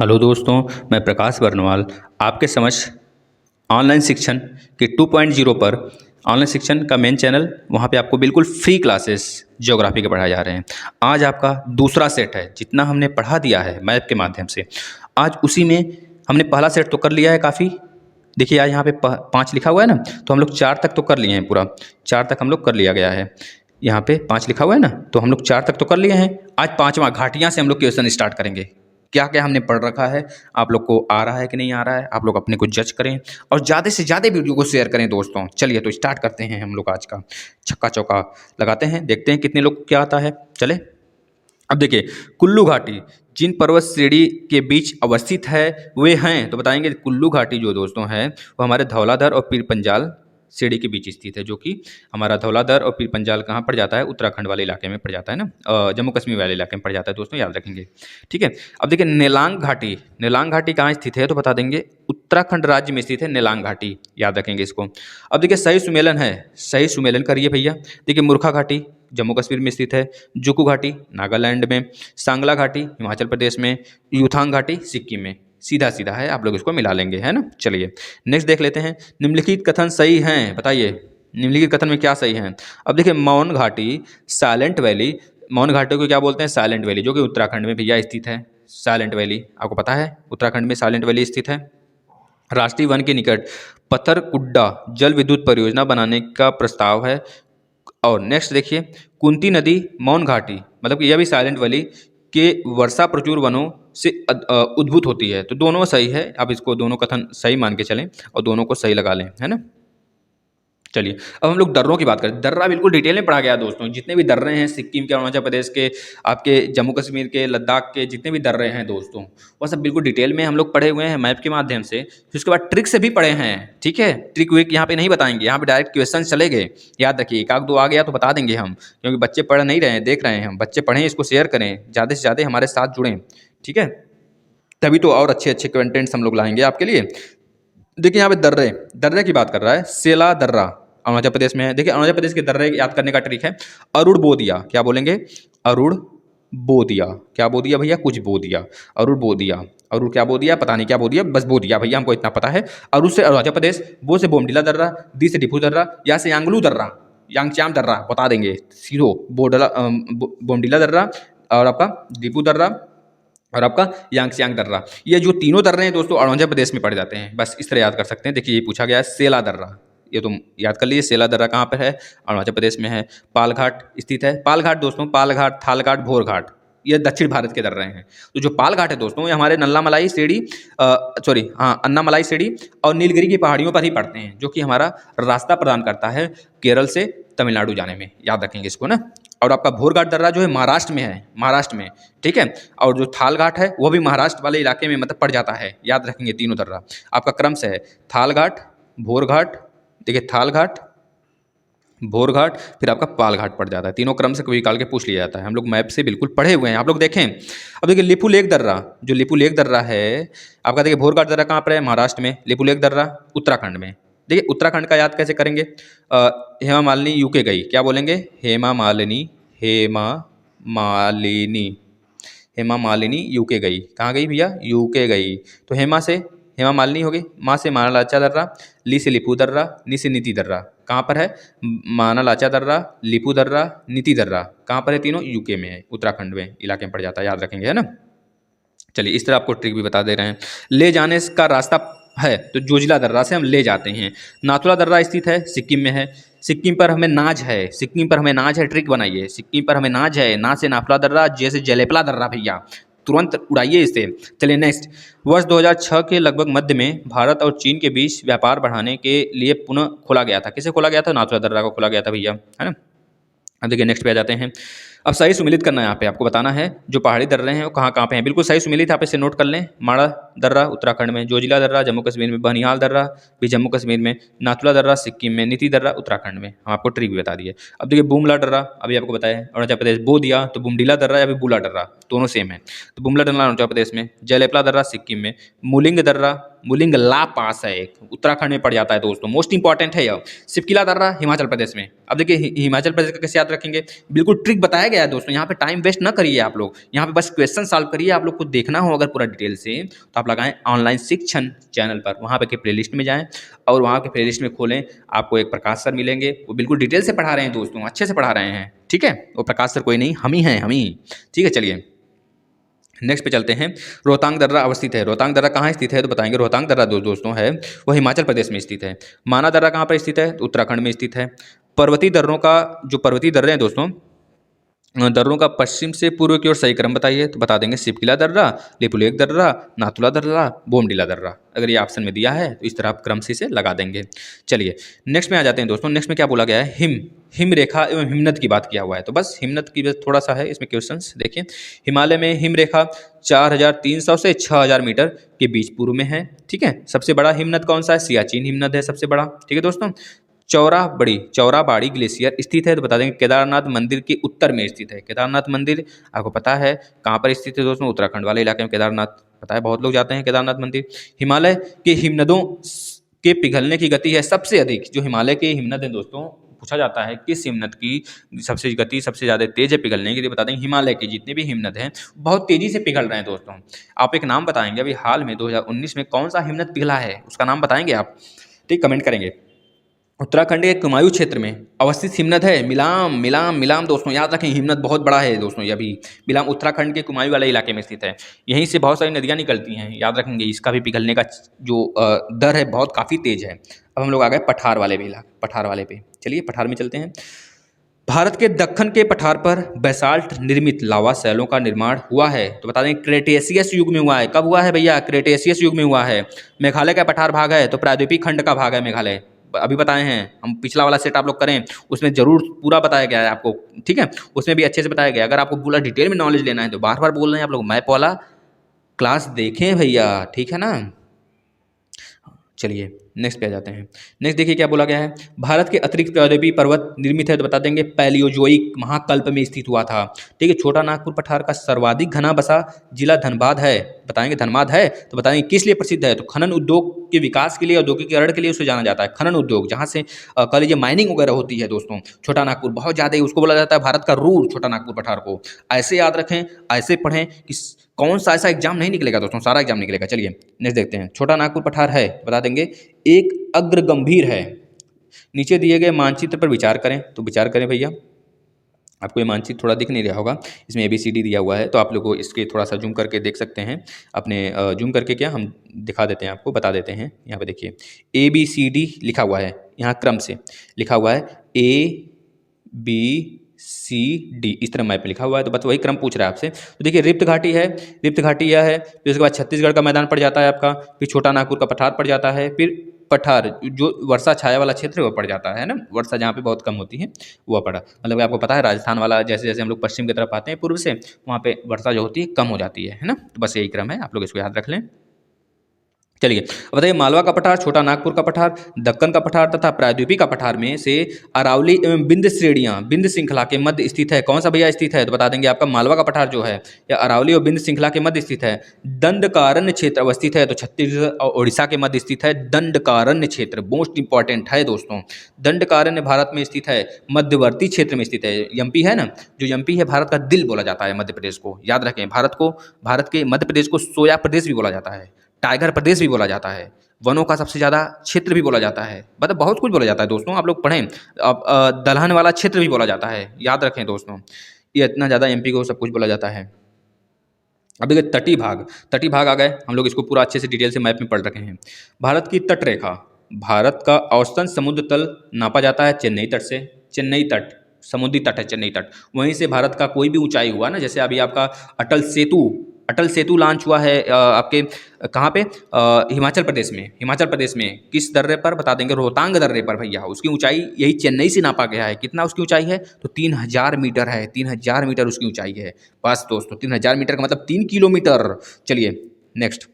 Hello दोस्तों, मैं प्रकाश बर्नवाल आपके समक्ष ऑनलाइन शिक्षण के 2.0 पर ऑनलाइन शिक्षण का मेन चैनल, वहाँ पे आपको बिल्कुल फ्री क्लासेस ज्योग्राफी के पढ़ाए जा रहे हैं। आज आपका दूसरा सेट है। जितना हमने पढ़ा दिया है मैप के माध्यम से, आज उसी में हमने पहला सेट तो कर लिया है काफ़ी। देखिए आज यहाँ पे 5 लिखा हुआ है ना, तो हम लोग 4 तक तो कर लिए हैं। पूरा 4 तक हम लोग कर लिया गया है। यहाँ पे 5 लिखा हुआ है ना, तो हम लोग 4 तक तो कर लिए हैं। आज 5वां घाटियाँ से हम लोग क्वेश्चन स्टार्ट करेंगे। क्या क्या हमने पढ़ रखा है, आप लोग को आ रहा है कि नहीं आ रहा है, आप लोग अपने को जज करें और ज़्यादा से ज़्यादा वीडियो को शेयर करें दोस्तों। चलिए तो स्टार्ट करते हैं हम लोग आज का छक्का चौका लगाते हैं, देखते हैं कितने लोग को क्या आता है। चले अब देखिए, कुल्लू घाटी जिन पर्वत श्रेणी के बीच अवस्थित है वे हैं, तो बताएंगे कुल्लू घाटी जो दोस्तों है वो हमारे धौलाधर और पीर पंजाल श्रेणी के बीच स्थित है। जो कि हमारा धौलाधर और पीर पंजाल कहाँ पड़ जाता है, उत्तराखंड वाले इलाके में पड़ जाता है ना, जम्मू कश्मीर वाले इलाके में पड़ जाता है दोस्तों, याद रखेंगे। ठीक है, अब देखिए नेलांग घाटी, नेलांग घाटी कहाँ स्थित है, तो बता देंगे उत्तराखंड राज्य में स्थित है नेलांग घाटी, याद रखेंगे इसको। अब देखिए सही सुमेलन है, सही सुमेलन करिए भैया। देखिए मूर्खा घाटी जम्मू कश्मीर में स्थित है, जुकू घाटी नागालैंड में, सांगला घाटी हिमाचल प्रदेश में, यूथांग घाटी सिक्किम में। सीधा सीधा है, आप लोग इसको मिला लेंगे, है ना। चलिए नेक्स्ट देख लेते हैं। निम्नलिखित कथन सही हैं, बताइए निम्नलिखित कथन में क्या सही है। अब देखिए मौन घाटी साइलेंट वैली, मौन घाटी को क्या बोलते हैं, साइलेंट वैली, जो कि उत्तराखंड में भैया स्थित है। साइलेंट वैली आपको पता है, उत्तराखंड में साइलेंट वैली स्थित है। राष्ट्रीय वन के निकट पथरकुड्डा जल विद्युत परियोजना बनाने का प्रस्ताव है। और नेक्स्ट देखिए, कुंती नदी मौन घाटी, मतलब कि यह भी साइलेंट वैली के वर्षा प्रचुर वनों से उद्भूत होती है। तो दोनों सही है, आप इसको दोनों कथन सही मान के चलें और दोनों को सही लगा लें, है ना। चलिए अब हम लोग दर्रों की बात करें। दर्रा बिल्कुल डिटेल में पढ़ा गया दोस्तों। जितने भी दर्रे हैं सिक्किम के, अरुणाचल प्रदेश के, आपके जम्मू कश्मीर के, लद्दाख के, जितने भी दर्रे हैं दोस्तों, वो सब बिल्कुल डिटेल में हम लोग पढ़े हुए हैं मैप के माध्यम से। फिर उसके बाद ट्रिक से भी पढ़े हैं। ठीक है, ट्रिक विक यहाँ पे नहीं बताएंगे, यहाँ पे डायरेक्ट क्वेश्चन चले गए। याद रखिए, एक आध दो आ गया तो बता देंगे हम, क्योंकि बच्चे पढ़ नहीं रहे हैं, देख रहे हैं हम। बच्चे पढ़ें, इसको शेयर करें, ज़्यादा से ज़्यादा हमारे साथ जुड़ें। ठीक है, तभी तो और अच्छे अच्छे कंटेंट्स हम लोग लाएंगे आपके लिए। देखिए यहाँ पे दर्रे, दर्रे की बात कर रहा है। सेला दर्रा अरुणाचल प्रदेश में है। देखिए अरुणाचल प्रदेश के दर्रे याद करने का ट्रिक है, अरुण बोदिया, क्या बोलेंगे, अरुण बोदिया, क्या बो दिया भैया, कुछ बो दिया, अरुण बो दिया, अरुण क्या बो दिया, पता नहीं क्या बो दिया, बस बो दिया भैया, हमको इतना पता है। अरुण से अरुणाचल प्रदेश, बो से बोमडिला दर्रा, दी से डिफू दर्रा, या से यांगलू दर्रा, यांगचाम दर्रा, बता देंगे सीधो बोडला बोमडिला दर्रा, और आपका डिपू दर्रा, और आपका यांगस्यांग दर्रा। ये जो तीनों दर्रे हैं दोस्तों अरुणाचल प्रदेश में पड़ जाते हैं, बस इस तरह याद कर सकते हैं। देखिए ये पूछा गया है सेला दर्रा, ये तुम याद कर लीजिए। सेला दर्रा कहाँ पर है, अरुणाचल प्रदेश में है। पालघाट स्थित है, पालघाट दोस्तों, पालघाट, थालघाट, भोरघाट, ये दक्षिण भारत के दर्रे हैं। तो जो पालघाट है दोस्तों, ये हमारे नल्लामलाई श्रेणी, सॉरी हाँ, अन्नामलाई श्रेणी और नीलगिरी की पहाड़ियों पर ही पड़ते हैं, जो कि हमारा रास्ता प्रदान करता है केरल से तमिलनाडु जाने में, याद रखेंगे इसको ना। और आपका भोरघाट दर्रा जो है महाराष्ट्र में है, महाराष्ट्र में। ठीक है, और जो थालघाट है वो भी महाराष्ट्र वाले इलाके में मतलब पड़ जाता है, याद रखेंगे। तीनों दर्रा आपका क्रम से है, थालघाट, भोरघाट, देखिए थालघाट, भोरघाट, फिर आपका पालघाट पड़ जाता है। तीनों क्रम से कभी निकाल के पूछ लिया जाता है, हम लोग मैप से बिल्कुल पढ़े हुए हैं, आप लोग देखें। अब देखिए लिपू लेक दर्रा, जो लिपू लेक दर्रा है आपका, देखिए भोरघाट दर्रा कहाँ पर है, महाराष्ट्र में। लिपू लेक दर्रा उत्तराखंड में। देखिए उत्तराखंड का याद कैसे करेंगे, हेमा मालिनी यूके गई, क्या बोलेंगे, हेमा मालिनी, हेमा मालिनी, हेमा मालिनी यूके गई। कहाँ गई भैया, यूके गई। तो हेमा से हेमा मालिनी हो गई, माँ से माना लाचा दर्रा, ली से लिपू दर्रा, नी से नीति दर्रा। कहाँ पर है, माना लाचा दर्रा, लिपू दर्रा, नीति दर्रा, कहाँ पर है, तीनों यूके में है, उत्तराखंड में इलाके में पड़ जाता है, याद रखेंगे, है ना। चलिए इस तरह आपको ट्रिक भी बता दे रहे हैं। ले जाने का रास्ता है तो जोजिला दर्रा से हम ले जाते हैं। नाथुला दर्रा स्थित है, सिक्किम में है। सिक्किम पर हमें नाज है, सिक्किम पर हमें नाज है, ट्रिक बनाइए। सिक्किम पर हमें नाज है, ना से नाथुला दर्रा, जे से जलेपला दर्रा भैया, तुरंत उड़ाइए इसे। चलिए नेक्स्ट, वर्ष 2006 के लगभग मध्य में भारत और चीन के बीच व्यापार बढ़ाने के लिए पुनः खोला गया था। किसे खोला गया था, नाथुला दर्रा को खोला गया था भैया, है ना। अब देखिए नेक्स्ट पे आ जाते हैं। अब सही सुमिलित करना है, यहाँ पे आपको बताना है जो पहाड़ी दर्रे हैं वो कहाँ कहाँ पे हैं। बिल्कुल सही सुमिलित आप इसे नोट कर लें। माड़ा दर्रा उत्तराखंड में, जोजिला दर्रा जम्मू कश्मीर में, बनिहाल दर्रा भी जम्मू कश्मीर में, नाथुला दर्रा सिक्किम में, नीति दर्रा उत्तराखंड में। हम आपको ट्रिक भी बता दिए। अब देखिए बुमला दर्रा, अभी आपको बताया अरुणाचल प्रदेश। बो दिया तो बुमडीला दर्रा या फिर बुला दर्रा, दोनों सेम है। तो बुमला दर्रा अरुणाचल प्रदेश में, जलेपला दर्रा सिक्किम में, मुलिंग दर्रा, मुलिंग ला पास है एक, उत्तराखंड में पड़ जाता है दोस्तों, मोस्ट इंपॉर्टेंट है यह। सिपकिला दर्रा हिमाचल प्रदेश में। अब देखिए हिमाचल प्रदेश का कैसे याद रखेंगे, बिल्कुल ट्रिक बताया गया है दोस्तों, यहाँ पे टाइम वेस्ट ना करिए आप लोग, यहाँ पे बस क्वेश्चन सॉल्व करिए। आप लोग को देखना हो अगर पूरा डिटेल से तो आप लगाएं ऑनलाइन शिक्षण चैनल पर, वहाँ पे के प्लेलिस्ट में जाएं और वहाँ के प्लेलिस्ट में खोलें, आपको एक प्रकाश सर मिलेंगे, वो बिल्कुल डिटेल से पढ़ा रहे हैं दोस्तों, अच्छे से पढ़ा रहे हैं, ठीक है। वो प्रकाश सर कोई नहीं, हम ही हैं, हम ही, ठीक है। चलिए नेक्स्ट पे चलते हैं। रोहतांग दर्रा अवस्थित है, रोहतांग दर्रा कहाँ स्थित है तो बताएंगे। रोहतांग दर्रा दोस्तों है वो हिमाचल प्रदेश में स्थित है। माना दर्रा कहाँ पर स्थित है तो उत्तराखंड में स्थित है। पर्वतीय दर्रों का जो पर्वतीय दर्रे हैं दोस्तों, दर्रों का पश्चिम से पूर्व की ओर सही क्रम बताइए तो बता देंगे शिवकिला दर्रा, लिपुलेख दर्रा, नाथुला दर्रा, बोमडिला दर्रा। अगर ये ऑप्शन में दिया है तो इस तरह आप क्रम से लगा देंगे। चलिए नेक्स्ट में आ जाते हैं दोस्तों। नेक्स्ट में क्या बोला गया है, हिम रेखा एवं हिमनद की बात किया हुआ है, तो बस हिमनद की बस थोड़ा सा है इसमें क्वेश्चंस देखिए। हिमालय में हिम रेखा 4300 से 6000 मीटर के बीच पूर्व में है, ठीक है। सबसे बड़ा हिमनद कौन सा है, सियाचिन हिमनद है सबसे बड़ा, ठीक है दोस्तों। चौराबाड़ी ग्लेशियर स्थित है तो बता देंगे केदारनाथ मंदिर के उत्तर में स्थित है। केदारनाथ मंदिर आपको पता है कहाँ पर स्थित है दोस्तों, उत्तराखंड वाले इलाके में केदारनाथ, पता है बहुत लोग जाते हैं केदारनाथ मंदिर। हिमालय के हिमनदों के पिघलने की गति है सबसे अधिक, जो हिमालय के हिमनद हैं दोस्तों, पूछा जाता है किस हिमनद की सबसे गति सबसे ज़्यादा तेज है पिघलने के लिए, बता देंगे हिमालय के जितने भी हिमनद हैं बहुत तेज़ी से पिघल रहे हैं दोस्तों। आप एक नाम बताएंगे, अभी हाल में 2019 में कौन सा हिमनद पिघला है उसका नाम बताएंगे आप, ठीक, कमेंट करेंगे। उत्तराखंड के कुमायूं क्षेत्र में अवस्थित हिमनद है मिलाम, मिलाम, मिलाम दोस्तों, याद रखें हिमनद बहुत बड़ा है दोस्तों, ये भी मिलाम उत्तराखंड के कुमायूं वाले इलाके में स्थित है। यहीं से बहुत सारी नदियाँ निकलती हैं, याद रखेंगे, इसका भी पिघलने का जो दर है बहुत काफ़ी तेज है। अब हम लोग आ गए पठार वाले भी इलाके, पठार वाले पे, चलिए पठार में चलते हैं। भारत के दक्कन के पठार पर बेसाल्ट निर्मित लावा शैलों का निर्माण हुआ है तो बता दें क्रेटेशियस युग में हुआ है। कब हुआ है भैया, क्रेटेशियस युग में हुआ है। मेघालय का पठार भाग है तो प्रायद्वीपीय खंड का भाग है मेघालय, अभी बताए हैं हम, पिछला वाला सेट आप लोग करें उसमें जरूर पूरा बताया गया है आपको, ठीक है, उसमें भी अच्छे से बताया गया है। अगर आपको पूरा डिटेल में नॉलेज लेना है तो बार बार बोल रहे हैं आप लोग, मैप वाला क्लास देखें भैया, ठीक है ना। चलिए नेक्स्ट पे आ जाते हैं। नेक्स्ट देखिए क्या बोला गया है, भारत के अतिरिक्त प्रायद्वीपीय पर्वत निर्मित है तो बता देंगे पैलियोजोइक महाकल्प में स्थित हुआ था, ठीक है। छोटा नागपुर पठार का सर्वाधिक घना बसा जिला धनबाद है, बताएंगे धनबाद है तो बताएंगे किस लिए प्रसिद्ध है तो खनन उद्योग के विकास के लिए, औद्योगिकरण के लिए उसे जाना जाता है। खनन उद्योग जहाँ से कह लीजिए माइनिंग वगैरह होती है दोस्तों, छोटा नागपुर बहुत ज़्यादा ही, उसको बोला जाता है भारत का रूर, छोटा नागपुर पठार को। ऐसे याद रखें, ऐसे पढ़ें कि कौन सा ऐसा एग्जाम नहीं निकलेगा दोस्तों, सारा एग्जाम निकलेगा। चलिए नेक्स्ट देखते हैं। छोटा नागपुर पठार है बता देंगे एक अग्र गंभीर है। नीचे दिए गए मानचित्र पर विचार करें तो विचार करें भैया, आपको ये मानचित्र थोड़ा दिख नहीं रहा होगा, इसमें ABCD दिया हुआ है तो आप लोग को इसके थोड़ा सा जूम करके देख सकते हैं अपने, जूम करके क्या हम दिखा देते हैं आपको, बता देते हैं। यहाँ पे देखिए ABCD लिखा हुआ है, यहाँ क्रम से लिखा हुआ है ABCD, इस तरह मैप में लिखा हुआ है, तो बस वही क्रम पूछ रहा है आपसे। तो देखिए रिप्त घाटी है, रिप्त घाटी यह है, फिर उसके बाद छत्तीसगढ़ का मैदान पड़ जाता है आपका, फिर छोटा नागपुर का पठार पड़ जाता है, फिर पठार जो वर्षा छाया वाला क्षेत्र है वो पड़ जाता है ना, वर्षा जहाँ पे बहुत कम होती है वो पड़ा, मतलब कि आपको पता है राजस्थान वाला, जैसे जैसे हम लोग पश्चिम की तरफ आते हैं पूर्व से, वहाँ पे वर्षा जो होती है कम हो जाती है ना, तो बस यही क्रम है, आप लोग इसको याद रख लें। चलिए अब बताइए मालवा का पठार, छोटा नागपुर का पठार, दक्कन का पठार तथा प्रायद्वीपीय का पठार में से अरावली एवं बिंद श्रेणियां बिंद श्रृंखला के मध्य स्थित है, कौन सा भैया स्थित है तो बता देंगे आपका मालवा का पठार जो है या अरावली और बिंद श्रृंखला के मध्य स्थित है। दंडकारण्य क्षेत्र अवस्थित है तो छत्तीसगढ़ और उड़ीसा के मध्य स्थित है दंडकारण्य क्षेत्र, मोस्ट इंपॉर्टेंट है दोस्तों। दंडकारण्य भारत में स्थित है, मध्यवर्ती क्षेत्र में स्थित है। एमपी है ना, जो एमपी है भारत का दिल बोला जाता है मध्य प्रदेश को, याद रखें, भारत के मध्य प्रदेश को सोया प्रदेश भी बोला जाता है, टाइगर प्रदेश भी बोला जाता है, वनों का सबसे ज़्यादा क्षेत्र भी बोला जाता है, मतलब बहुत कुछ बोला जाता है दोस्तों, आप लोग पढ़ें। अब दलहन वाला क्षेत्र भी बोला जाता है, याद रखें दोस्तों, ये इतना ज़्यादा एमपी को सब कुछ बोला जाता है। अब देखिए तटीय भाग आ गए, हम लोग इसको पूरा अच्छे से डिटेल से मैप में पढ़ रखे हैं। भारत की तट रेखा, भारत का औसतन समुद्र तल नापा जाता है चेन्नई तट से, चेन्नई तट समुद्री तट है, चेन्नई तट, वहीं से भारत का कोई भी ऊंचाई हुआ ना, जैसे अभी आपका अटल सेतु लॉन्च हुआ है आपके कहाँ पे, हिमाचल प्रदेश में किस दर्रे पर बता देंगे, रोहतांग दर्रे पर भैया, उसकी ऊंचाई यही चेन्नई से नापा गया है। कितना उसकी ऊंचाई है तो 3000 मीटर है, 3000 मीटर उसकी ऊंचाई है। बस दोस्तों 3000 मीटर का मतलब 3 किलोमीटर। चलिए नेक्स्ट,